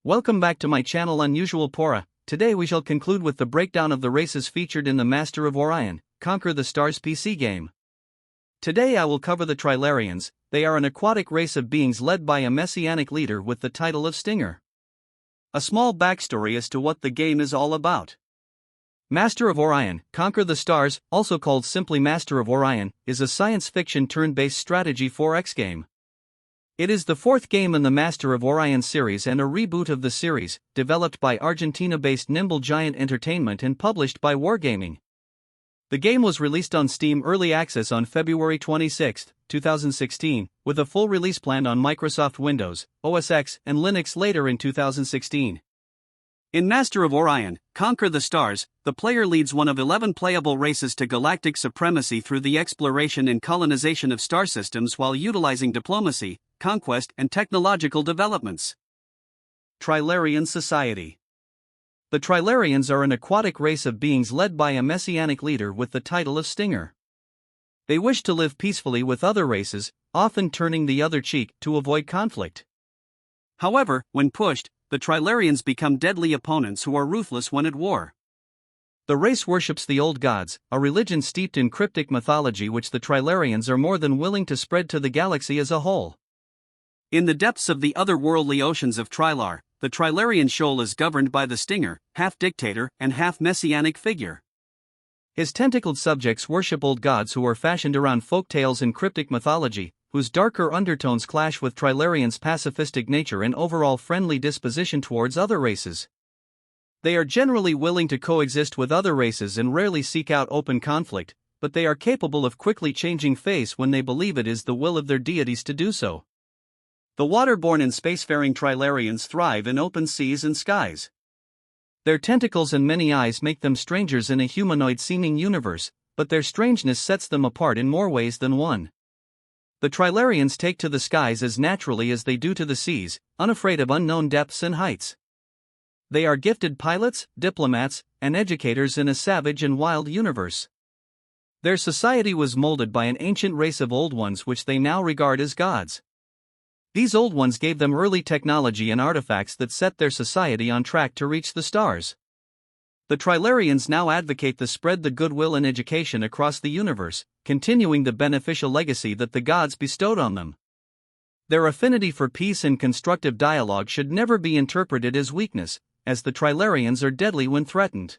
Welcome back to my channel Unusual Pora. Today we shall conclude with the breakdown of the races featured in the Master of Orion, Conquer the Stars PC game. Today I will cover the Trilarians. They are an aquatic race of beings led by a messianic leader with the title of Stinger. A small backstory as to what the game is all about. Master of Orion, Conquer the Stars, also called simply Master of Orion, is a science fiction turn-based strategy 4X game. It is the fourth game in the Master of Orion series and a reboot of the series, developed by Argentina-based Nimble Giant Entertainment and published by Wargaming. The game was released on Steam Early Access on February 26, 2016, with a full release planned on Microsoft Windows, OS X, and Linux later in 2016. In Master of Orion, Conquer the Stars, the player leads one of 11 playable races to galactic supremacy through the exploration and colonization of star systems while utilizing diplomacy, conquest, and technological developments. Trilarian Society. The Trilarians are an aquatic race of beings led by a messianic leader with the title of Stinger. They wish to live peacefully with other races, often turning the other cheek to avoid conflict. However, when pushed, the Trilarians become deadly opponents who are ruthless when at war. The race worships the old gods, a religion steeped in cryptic mythology which the Trilarians are more than willing to spread to the galaxy as a whole. In the depths of the otherworldly oceans of Trilar, the Trilarian Shoal is governed by the Stinger, half-dictator and half-messianic figure. His tentacled subjects worship old gods who are fashioned around folktales and cryptic mythology, whose darker undertones clash with Trilarians' pacifistic nature and overall friendly disposition towards other races. They are generally willing to coexist with other races and rarely seek out open conflict, but they are capable of quickly changing face when they believe it is the will of their deities to do so. The waterborne and spacefaring Trilarians thrive in open seas and skies. Their tentacles and many eyes make them strangers in a humanoid-seeming universe, but their strangeness sets them apart in more ways than one. The Trilarians take to the skies as naturally as they do to the seas, unafraid of unknown depths and heights. They are gifted pilots, diplomats, and educators in a savage and wild universe. Their society was molded by an ancient race of old ones which they now regard as gods. These old ones gave them early technology and artifacts that set their society on track to reach the stars. The Trilarians now advocate the spread the goodwill and education across the universe, continuing the beneficial legacy that the gods bestowed on them. Their affinity for peace and constructive dialogue should never be interpreted as weakness, as the Trilarians are deadly when threatened.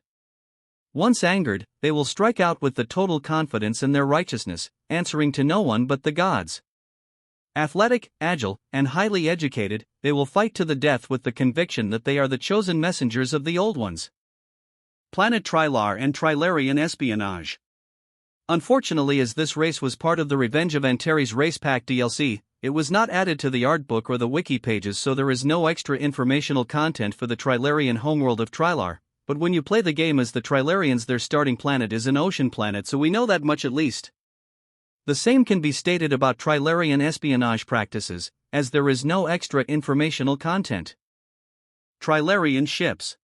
Once angered, they will strike out with the total confidence in their righteousness, answering to no one but the gods. Athletic, agile, and highly educated, they will fight to the death with the conviction that they are the chosen messengers of the Old Ones. Planet Trilar and Trilarian Espionage. Unfortunately, as this race was part of the Revenge of Antares Race Pack DLC, it was not added to the art book or the wiki pages, so there is no extra informational content for the Trilarian homeworld of Trilar, but when you play the game as the Trilarians, their starting planet is an ocean planet, so we know that much at least. The same can be stated about Trilarian espionage practices, as there is no extra informational content. Trilarian ships.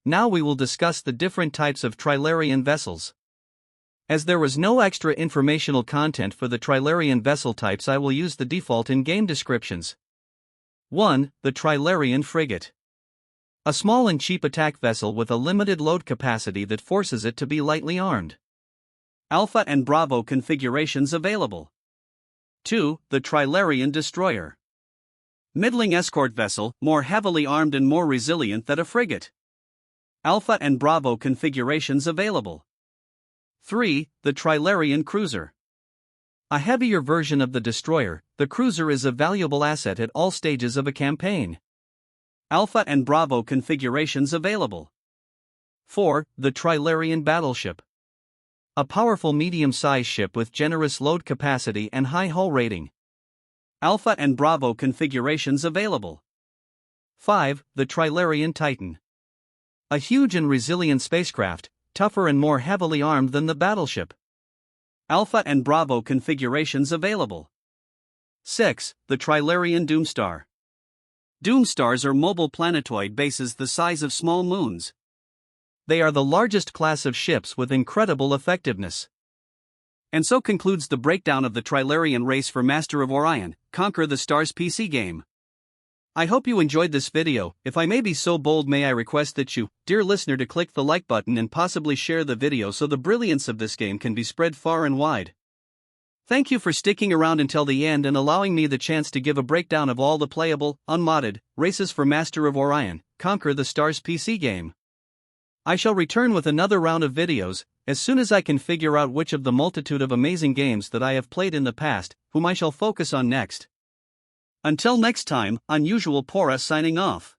Now we will discuss the different types of Trilarian vessels. As there was no extra informational content for the Trilarian vessel types, I will use the default in-game descriptions. 1. The Trilarian frigate. A small and cheap attack vessel with a limited load capacity that forces it to be lightly armed. Alpha and Bravo configurations available. 2. The Trilarian destroyer. Middling escort vessel, more heavily armed and more resilient than a frigate. Alpha and Bravo configurations available. 3. The Trilarian cruiser. A heavier version of the destroyer, the cruiser is a valuable asset at all stages of a campaign. Alpha and Bravo configurations available. 4. The Trilarian battleship. A powerful medium-sized ship with generous load capacity and high hull rating. Alpha and Bravo configurations available. 5. The Trilarian Titan. A huge and resilient spacecraft, tougher and more heavily armed than the battleship. Alpha and Bravo configurations available. 6. The Trilarian Doomstar. Doomstars are mobile planetoid bases the size of small moons. They are the largest class of ships with incredible effectiveness. And so concludes the breakdown of the Trilarian race for Master of Orion, Conquer the Stars PC game. I hope you enjoyed this video. If I may be so bold, may I request that you, dear listener, to click the like button and possibly share the video so the brilliance of this game can be spread far and wide. Thank you for sticking around until the end and allowing me the chance to give a breakdown of all the playable, unmodded, races for Master of Orion, Conquer the Stars PC game. I shall return with another round of videos, as soon as I can figure out which of the multitude of amazing games that I have played in the past, whom I shall focus on next. Until next time, Unusual Pora signing off.